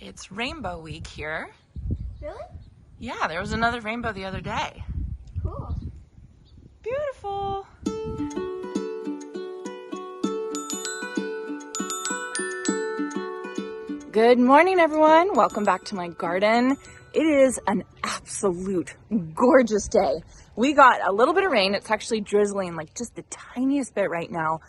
It's rainbow week here. Really? Yeah, there was another rainbow the other day. Cool. Beautiful. Good morning, everyone. Welcome back to my garden. It is an absolute gorgeous day. We got a little bit of rain. It's actually drizzling like just the tiniest bit right now,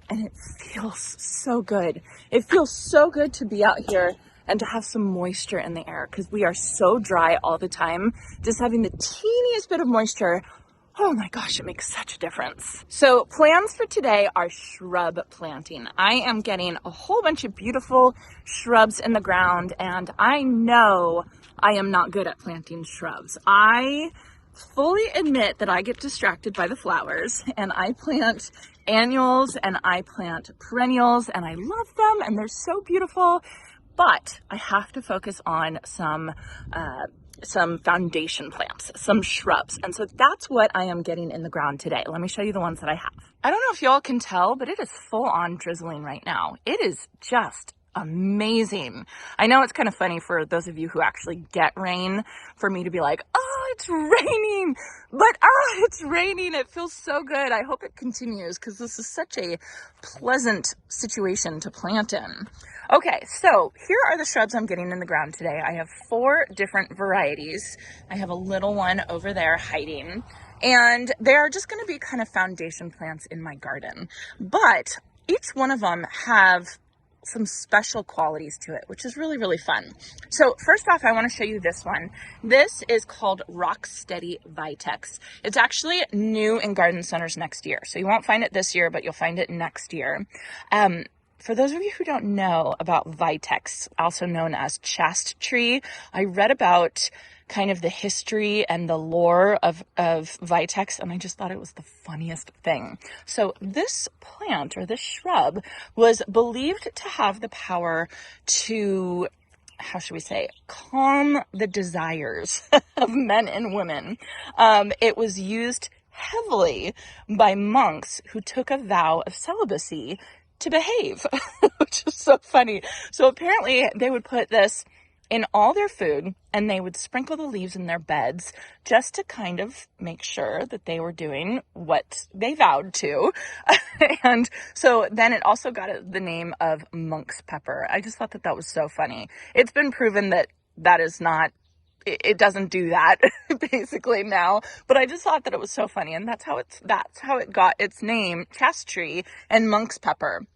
and it feels so good. It feels so good to be out here and to have some moisture in the air because we are so dry all the time. Just having the teeniest bit of moisture, oh my gosh, it makes such a difference. So plans for today are shrub planting. I am getting a whole bunch of beautiful shrubs in the ground, and I know I am not good at planting shrubs. I fully admit that I get distracted by the flowers, and I plant annuals and I plant perennials, and I love them and they're so beautiful, but I have to focus on some foundation plants, some shrubs. And so that's what I am getting in the ground today. Let me show you the ones that I have. I don't know if y'all can tell, but it is full on drizzling right now. It is just amazing. I know it's kind of funny for those of you who actually get rain for me to be like, oh, it's raining, but it's raining. It feels so good. I hope it continues because this is such a pleasant situation to plant in. Okay, so here are the shrubs I'm getting in the ground today. I have 4 different varieties. I have a little one over there hiding, and they're just going to be kind of foundation plants in my garden. But each one of them have some special qualities to it, which is really, really fun. So first off, I want to show you this one. This is called Rocksteady Vitex. It's actually new in garden centers next year. So you won't find it this year, but you'll find it next year. For those of you who don't know about Vitex, also known as chast tree, I read about kind of the history and the lore of Vitex, and I just thought it was the funniest thing. So this plant, or this shrub, was believed to have the power to, how should we say, calm the desires of men and women. It was used heavily by monks who took a vow of celibacy to behave, which is so funny. So apparently they would put this in all their food, and they would sprinkle the leaves in their beds just to kind of make sure that they were doing what they vowed to. And so then it also got the name of monk's pepper. I just thought that that was so funny. It's been proven that that is not, it doesn't do that basically now, but I just thought that it was so funny, and that's how it got its name, chast tree, and monk's pepper.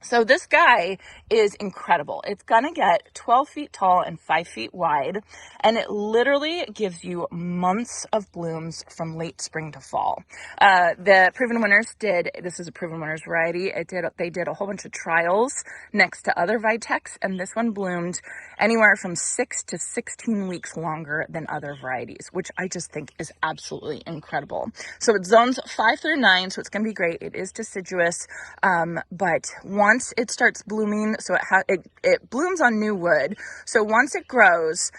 So this guy is incredible. It's gonna get 12 feet tall and 5 feet wide, and it literally gives you months of blooms from late spring to fall. The Proven Winners this is a Proven Winners variety. They did a whole bunch of trials next to other Vitex, and this one bloomed anywhere from 6 to 16 weeks longer than other varieties, which I just think is absolutely incredible. So it's zones 5 through 9, so it's gonna be great. It is deciduous, but once it starts blooming, so it blooms on new wood. So once it grows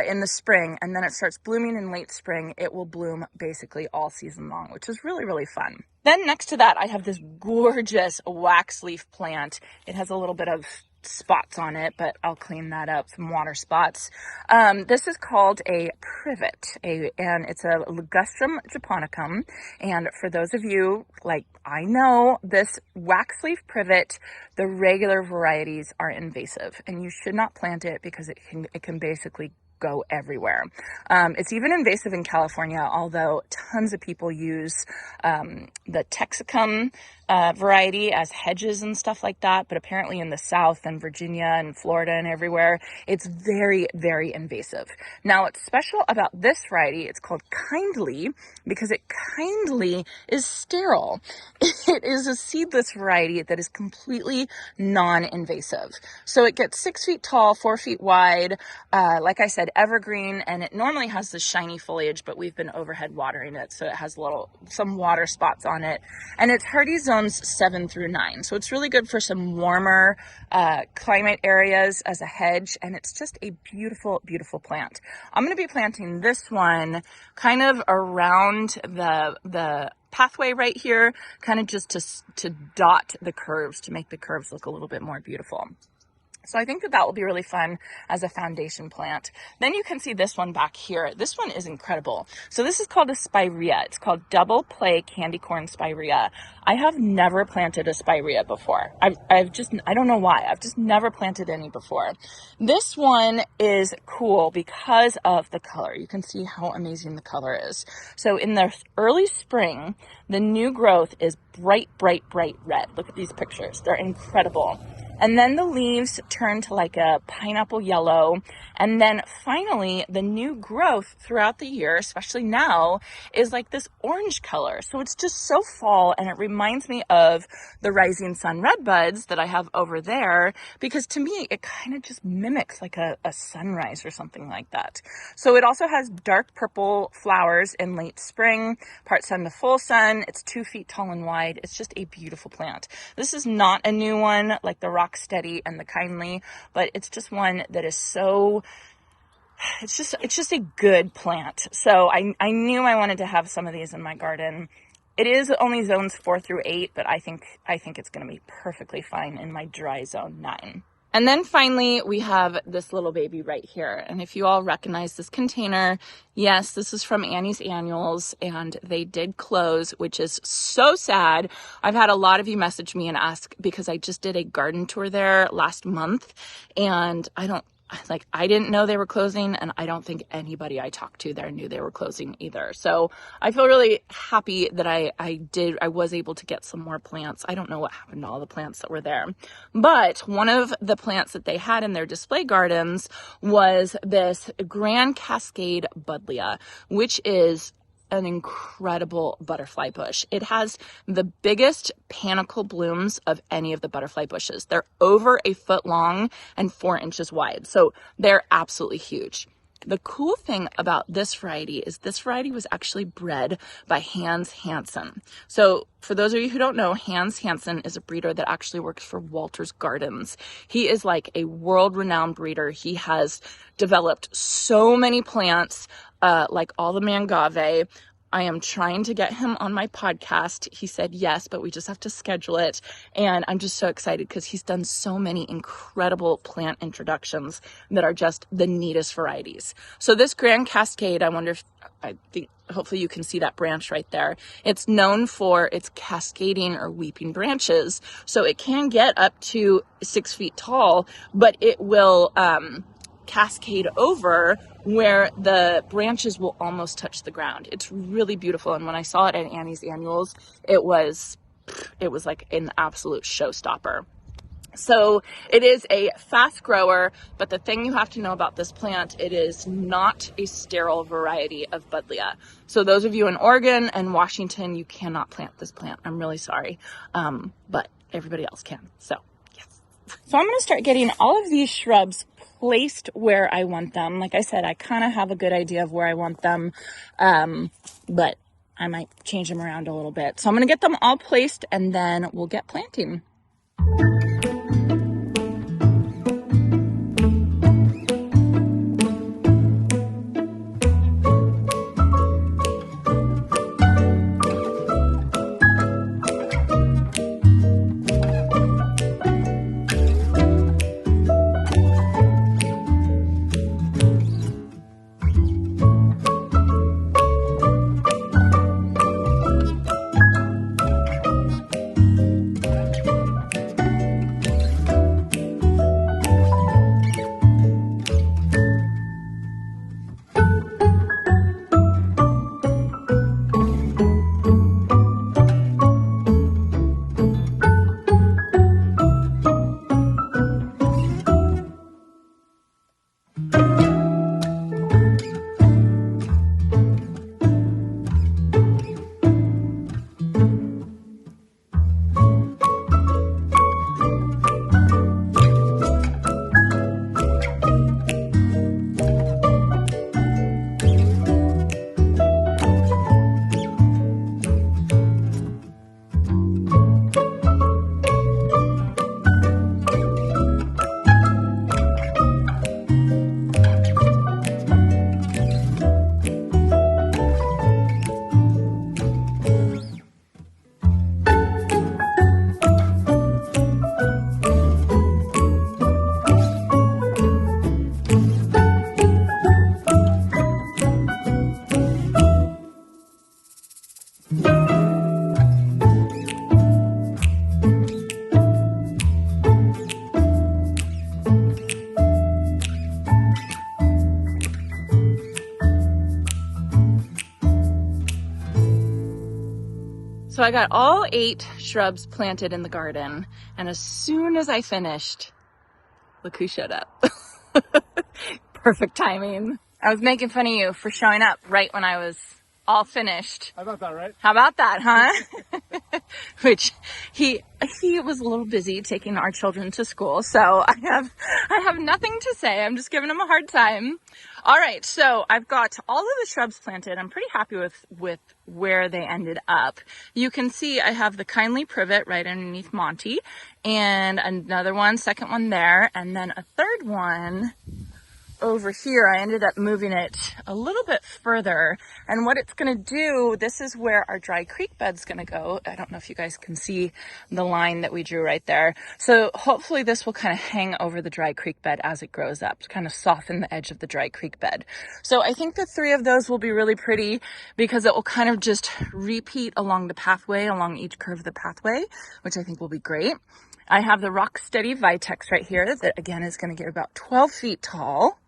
in the spring, and then it starts blooming in late spring, it will bloom basically all season long, which is really, really fun. Then next to that, I have this gorgeous waxleaf plant. It has a little bit of spots on it, but I'll clean that up, some water spots. This is called a privet, and it's a Ligustrum japonicum. And for those of you, like I know, this waxleaf privet, the regular varieties are invasive, and you should not plant it because it can basically go everywhere. It's even invasive in California, although tons of people use the Texicum variety as hedges and stuff like that. But apparently in the South and Virginia and Florida and everywhere, it's very, very invasive. Now, what's special about this variety, it's called Kindly because it kindly is sterile. It is a seedless variety that is completely non-invasive. So it gets 6 feet tall, 4 feet wide. Like I said, evergreen, and it normally has this shiny foliage, but we've been overhead watering it, so it has some water spots on it. And it's hardy zones 7 through 9. So it's really good for some warmer climate areas as a hedge, and it's just a beautiful, beautiful plant. I'm going to be planting this one kind of around the pathway right here, kind of just to dot the curves, to make the curves look a little bit more beautiful. So I think that will be really fun as a foundation plant. Then you can see this one back here. This one is incredible. So this is called a spirea. It's called double play candy corn spirea. I have never planted a spirea before. I don't know why. I've just never planted any before. This one is cool because of the color. You can see how amazing the color is. So in the early spring, the new growth is bright, bright, bright red. Look at these pictures. They're incredible. And then the leaves turn to like a pineapple yellow. And then finally, the new growth throughout the year, especially now, is like this orange color. So it's just so fall, and it reminds me of the rising sun red buds that I have over there, because to me, it kind of just mimics like a sunrise or something like that. So it also has dark purple flowers in late spring, part sun to full sun. It's 2 feet tall and wide. It's just a beautiful plant. This is not a new one like the Rock Steady and the Kindly, but it's just one that is so, it's just a good plant. So I knew I wanted to have some of these in my garden. It is only zones 4 through 8, but I think it's going to be perfectly fine in my dry zone 9. And then finally, we have this little baby right here. And if you all recognize this container, yes, this is from Annie's Annuals, and they did close, which is so sad. I've had a lot of you message me and ask, because I just did a garden tour there last month, and I didn't know they were closing, and I don't think anybody I talked to there knew they were closing either. So I feel really happy that I was able to get some more plants. I don't know what happened to all the plants that were there, but one of the plants that they had in their display gardens was this Grand Cascade Buddleia, which is an incredible butterfly bush. It has the biggest panicle blooms of any of the butterfly bushes. They're over 1 foot long and 4 inches wide. So they're absolutely huge. The cool thing about this variety is this variety was actually bred by Hans Hansen. So for those of you who don't know, Hans Hansen is a breeder that actually works for Walter's Gardens. He is like a world-renowned breeder. He has developed so many plants, like all the mangave. I am trying to get him on my podcast. He said yes, but we just have to schedule it. And I'm just so excited because he's done so many incredible plant introductions that are just the neatest varieties. So this Grand Cascade, hopefully you can see that branch right there. It's known for its cascading or weeping branches. So it can get up to 6 feet tall, but it will cascade over where the branches will almost touch the ground. It's really beautiful. And when I saw it at Annie's Annuals, it was like an absolute showstopper. So it is a fast grower, but the thing you have to know about this plant, it is not a sterile variety of Buddleia. So those of you in Oregon and Washington, you cannot plant this plant. I'm really sorry. But everybody else can. So yes. So I'm going to start getting all of these shrubs placed where I want them. Like I said, I kind of have a good idea of where I want them, but I might change them around a little bit. So I'm going to get them all placed, and then we'll get planting. So I got all 8 shrubs planted in the garden, and as soon as I finished, look who showed up. Perfect timing. I was making fun of you for showing up right when I was all finished. How about that, right? How about that, huh? Which he was a little busy taking our children to school, so I have nothing to say. I'm just giving him a hard time. All right, so I've got all of the shrubs planted. I'm pretty happy with where they ended up. You can see I have the kindly privet right underneath Monty, and another one, second one there, and then a third one over here. I ended up moving it a little bit further, and what it's going to do, this is where our dry creek bed's going to go. I don't know if you guys can see the line that we drew right there. So hopefully this will kind of hang over the dry creek bed as it grows up, to kind of soften the edge of the dry creek bed. So I think the 3 of those will be really pretty because it will kind of just repeat along the pathway, along each curve of the pathway, which I think will be great. I have the rock steady Vitex right here that again is going to get about 12 feet tall.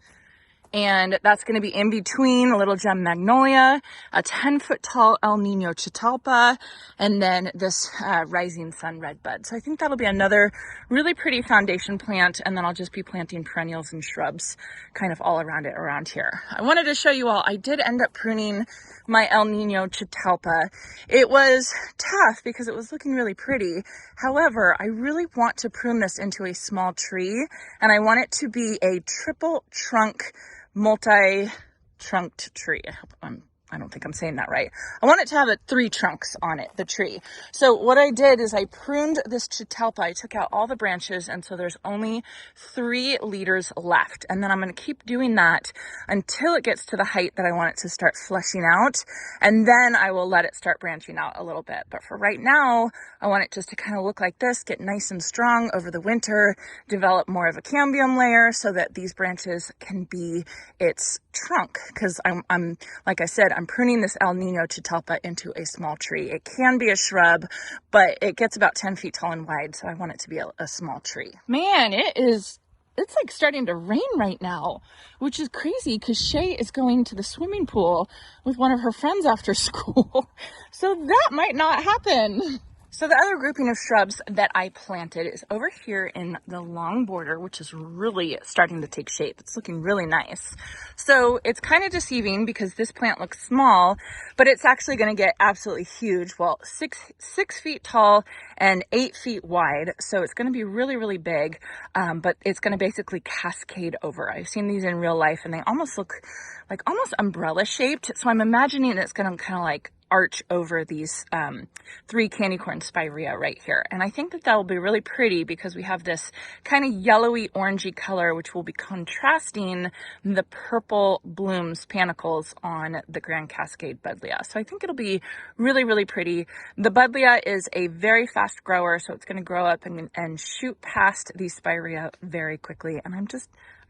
And that's going to be in between a little gem magnolia, a 10-foot tall El Nino Chitalpa, and then this rising sun redbud. So I think that'll be another really pretty foundation plant, and then I'll just be planting perennials and shrubs kind of all around it around here. I wanted to show you all, I did end up pruning my El Nino Chitalpa. It was tough because it was looking really pretty. However, I really want to prune this into a small tree, and I want it to be a triple trunk multi-trunked tree. I don't think I'm saying that right. I want it to have 3 trunks on it, the tree. So what I did is I pruned this Chitalpa. I took out all the branches, and so there's only 3 leaders left. And then I'm going to keep doing that until it gets to the height that I want it to start fleshing out. And then I will let it start branching out a little bit. But for right now, I want it just to kind of look like this, get nice and strong over the winter, develop more of a cambium layer so that these branches can be its trunk. Because I'm like I said, I'm pruning this El Nino Chitalpa into a small tree. It can be a shrub, but it gets about 10 feet tall and wide, so I want it to be a small tree. Man, it's like starting to rain right now, which is crazy because Shay is going to the swimming pool with one of her friends after school. So that might not happen. So the other grouping of shrubs that I planted is over here in the long border, which is really starting to take shape. It's looking really nice. So it's kind of deceiving because this plant looks small, but it's actually going to get absolutely huge. Well, six feet tall and 8 feet wide. So it's going to be really, really big, but it's going to basically cascade over. I've seen these in real life and they almost look like almost umbrella shaped. So I'm imagining it's going to kind of like arch over these 3 candy corn spirea right here. And I think that will be really pretty because we have this kind of yellowy orangey color, which will be contrasting the purple blooms panicles on the Grand Cascade Buddleia. So I think it'll be really, really pretty. The Buddleia is a very fast grower, so it's going to grow up and shoot past these spirea very quickly. And I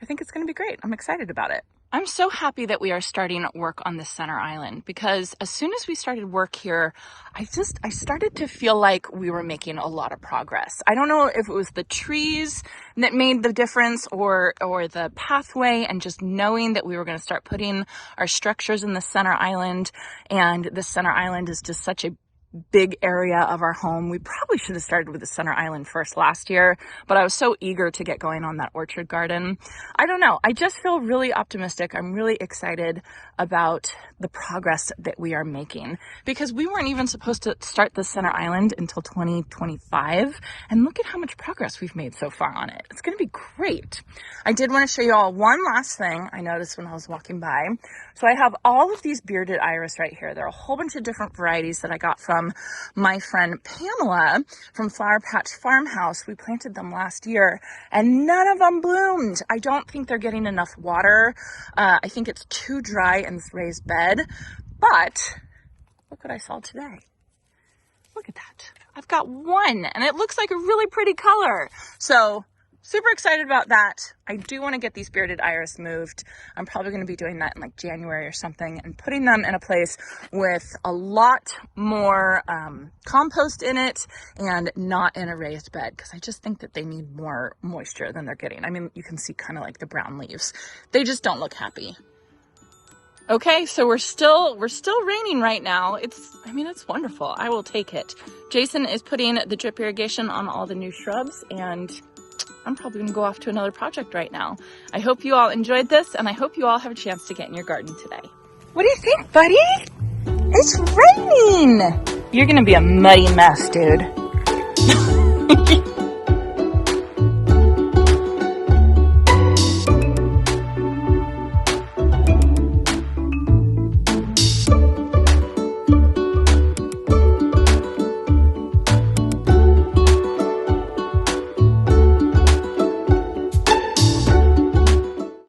think it's going to be great. I'm excited about it. I'm so happy that we are starting work on this center island because as soon as we started work here, I started to feel like we were making a lot of progress. I don't know if it was the trees that made the difference or the pathway and just knowing that we were going to start putting our structures in the center island, and the center island is just such a big area of our home. We probably should have started with the center island first last year, but I was so eager to get going on that orchard garden. I don't know. I just feel really optimistic. I'm really excited about the progress that we are making because we weren't even supposed to start the center island until 2025. And look at how much progress we've made so far on it. It's going to be great. I did want to show you all one last thing I noticed when I was walking by. So I have all of these bearded iris right here. There are a whole bunch of different varieties that I got from my friend Pamela from Flower Patch Farmhouse. We planted them last year and none of them bloomed. I don't think they're getting enough water. I think it's too dry in this raised bed, but look what I saw today. Look at that. I've got one and it looks like a really pretty color. So super excited about that. I do want to get these bearded iris moved. I'm probably going to be doing that in like January or something and putting them in a place with a lot more compost in it and not in a raised bed because I just think that they need more moisture than they're getting. I mean, you can see kind of like the brown leaves. They just don't look happy. Okay, so we're still raining right now. It's wonderful. I will take it. Jason is putting the drip irrigation on all the new shrubs, and I'm probably gonna go off to another project right now. I hope you all enjoyed this, and I hope you all have a chance to get in your garden today. What do you think, buddy? It's raining! You're gonna be a muddy mess, dude.